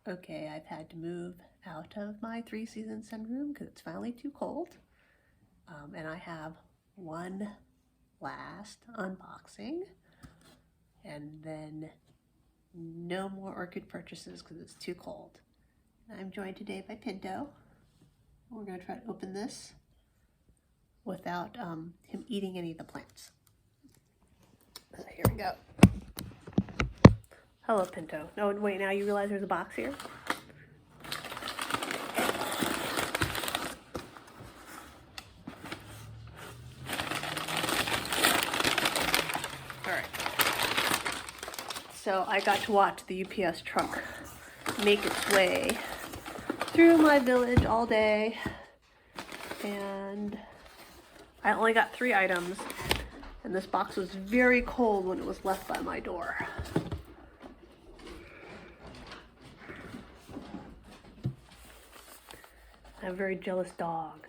Okay, I've had to move out of my 3-season sunroom because it's finally too cold. And I have one last unboxing and then no more orchid purchases because it's too cold. I'm joined today by Pinto. We're going to try to open this without him eating any of the plants. So here we go. Hello, Pinto. No, wait, now you realize there's a box here? Alright. So I got to watch the UPS truck make its way through my village all day. And I only got 3 items. And this box was very cold when it was left by my door. I have a very jealous dog.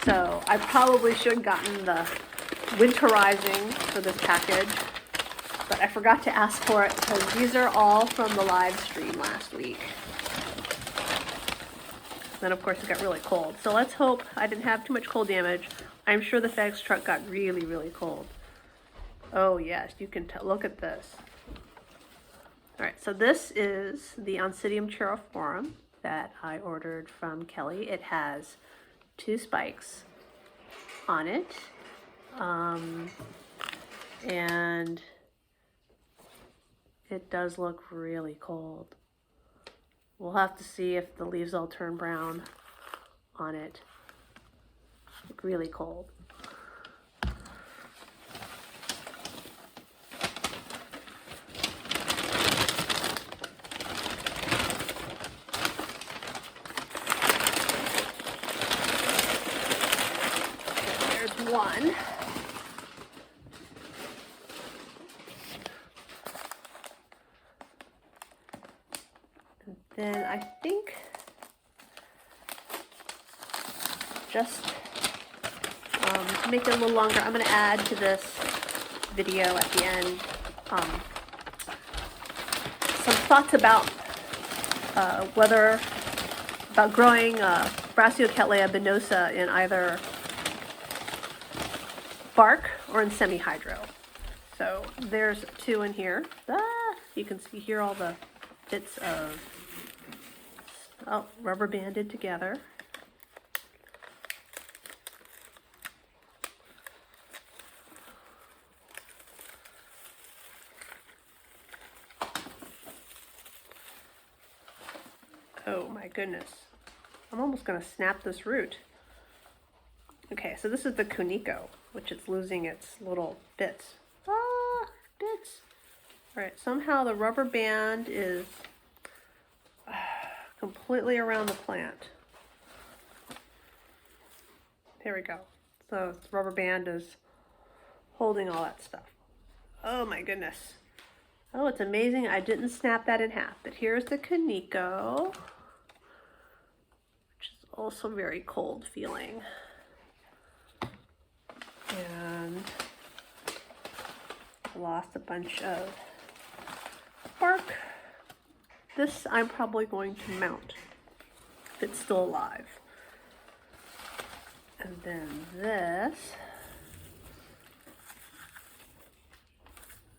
So I probably should have gotten the winterizing for this package, but I forgot to ask for it because these are all from the live stream last week. Then of course it got really cold. So let's hope I didn't have too much cold damage. I'm sure the FedEx truck got really, really cold. Oh yes, you can look at this. All right, so this is the Oncidium cheiroforum that I ordered from Kelly. It has 2 spikes on it, and it does look really cold. We'll have to see if the leaves all turn brown on it. Look really cold. One. And then I think just to make it a little longer, I'm going to add to this video at the end some thoughts about growing Brassiocattleya binosa in either bark or in semi-hydro. So there's 2 in here. You can see here all the bits of rubber banded together. Oh my goodness. I'm almost going to snap this root. Okay, so this is the Kuniko, which is losing its little bits. Bits. All right, somehow the rubber band is completely around the plant. There we go. So the rubber band is holding all that stuff. Oh my goodness. Oh, it's amazing I didn't snap that in half. But here's the Kuniko, which is also very cold feeling. And lost a bunch of bark. This I'm probably going to mount if it's still alive. And then this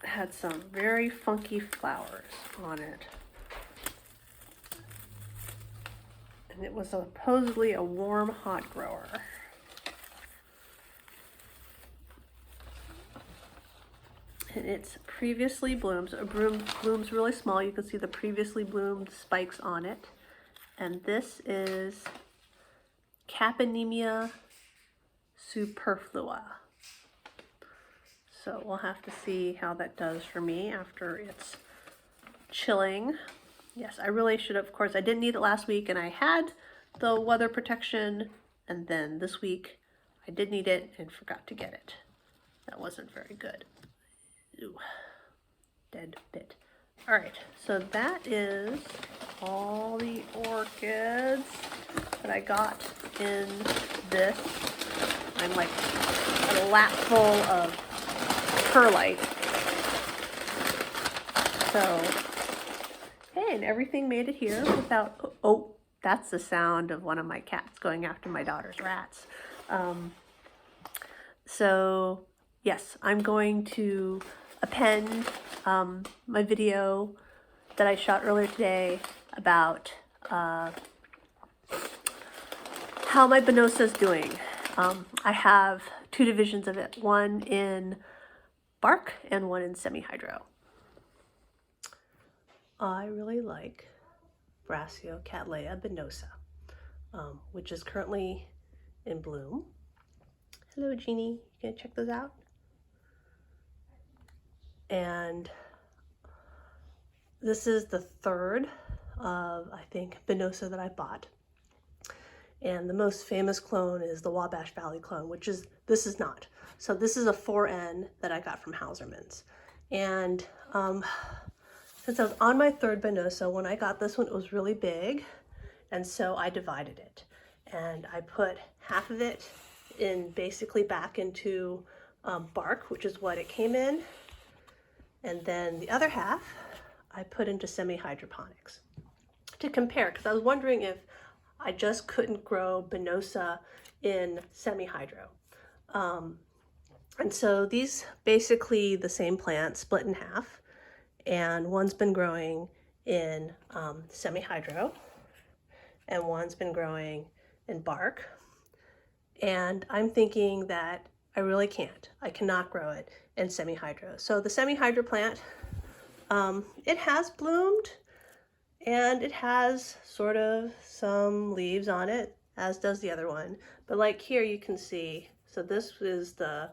had some very funky flowers on it. And it was supposedly a warm, hot grower. And it's previously blooms. It blooms really small. You can see the previously bloomed spikes on it. And this is Caponemia superflua. So we'll have to see how that does for me after it's chilling. Yes, I really should have, of course, I didn't need it last week and I had the weather protection. And then this week I did need it and forgot to get it. That wasn't very good. Ooh, dead bit. All right, so that is all the orchids that I got in this. I'm like a lap full of perlite. So, hey, and everything made it here without, oh, that's the sound of one of my cats going after my daughter's rats. So yes, I'm going to append my video that I shot earlier today about how my Benosa is doing. I have two divisions of it, one in bark and one in semi-hydro. I really like Brassiocattleya Benosa, which is currently in bloom. Hello, Jeannie. You gonna check those out? And this is the third of, I think, Benosa that I bought. And the most famous clone is the Wabash Valley clone, which is, this is not. So this is a 4N that I got from Hausermann's. And since I was on my third Benosa, when I got this one, it was really big. And so I divided it. And I put half of it in basically back into bark, which is what it came in. And then the other half I put into semi-hydroponics to compare, because I was wondering if I just couldn't grow Benosa in semi-hydro. And so these basically the same plant split in half, and one's been growing in semi-hydro and one's been growing in bark. And I'm thinking that I cannot grow it in semi-hydro. So the semi-hydro plant, it has bloomed and it has sort of some leaves on it, as does the other one. But like here you can see, so this is the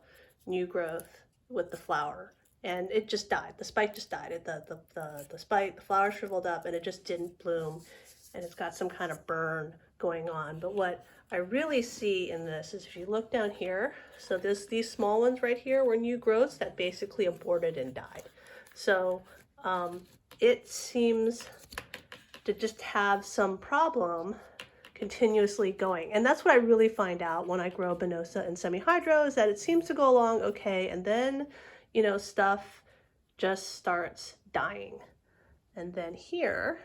new growth with the flower, and it just died. The spike just died. The spike, the flower shriveled up and it just didn't bloom, and it's got some kind of burn going on. But what I really see in this is if you look down here, so these small ones right here were new growths that basically aborted and died. So it seems to just have some problem continuously going. And that's what I really find out when I grow Benosa in semi-hydro, is that it seems to go along okay, and then, you know, stuff just starts dying. And then here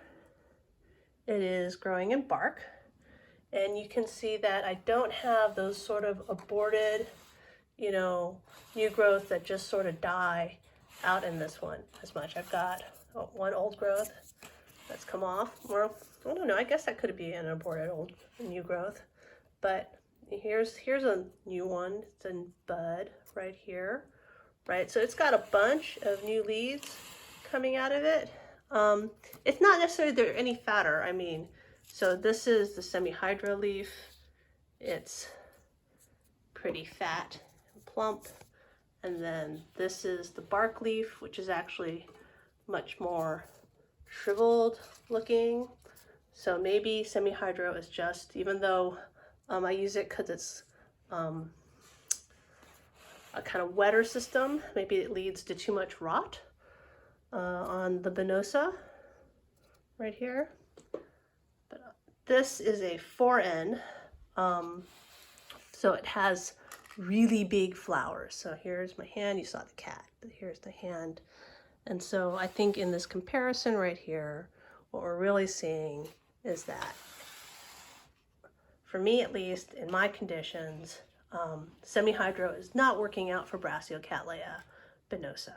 it is growing in bark, and you can see that I don't have those sort of aborted, you know, new growth that just sort of die out in this one as much. I've got one old growth that's come off. Well, I don't know, I guess that could be an aborted old new growth. But here's a new one. It's in bud right here, right? So it's got a bunch of new leaves coming out of it. It's not necessarily they're any fatter. I mean, so this is the semi-hydro leaf. It's pretty fat and plump. And then this is the bark leaf, which is actually much more shriveled looking. So maybe semi-hydro is just, even though I use it because it's a kind of wetter system, maybe it leads to too much rot on the Benosa right here. But this is a 4N, so it has really big flowers. So here's my hand, you saw the cat, but here's the hand. And so I think in this comparison right here, what we're really seeing is that, for me at least, in my conditions, semi-hydro is not working out for Brassiocattleya Benosa.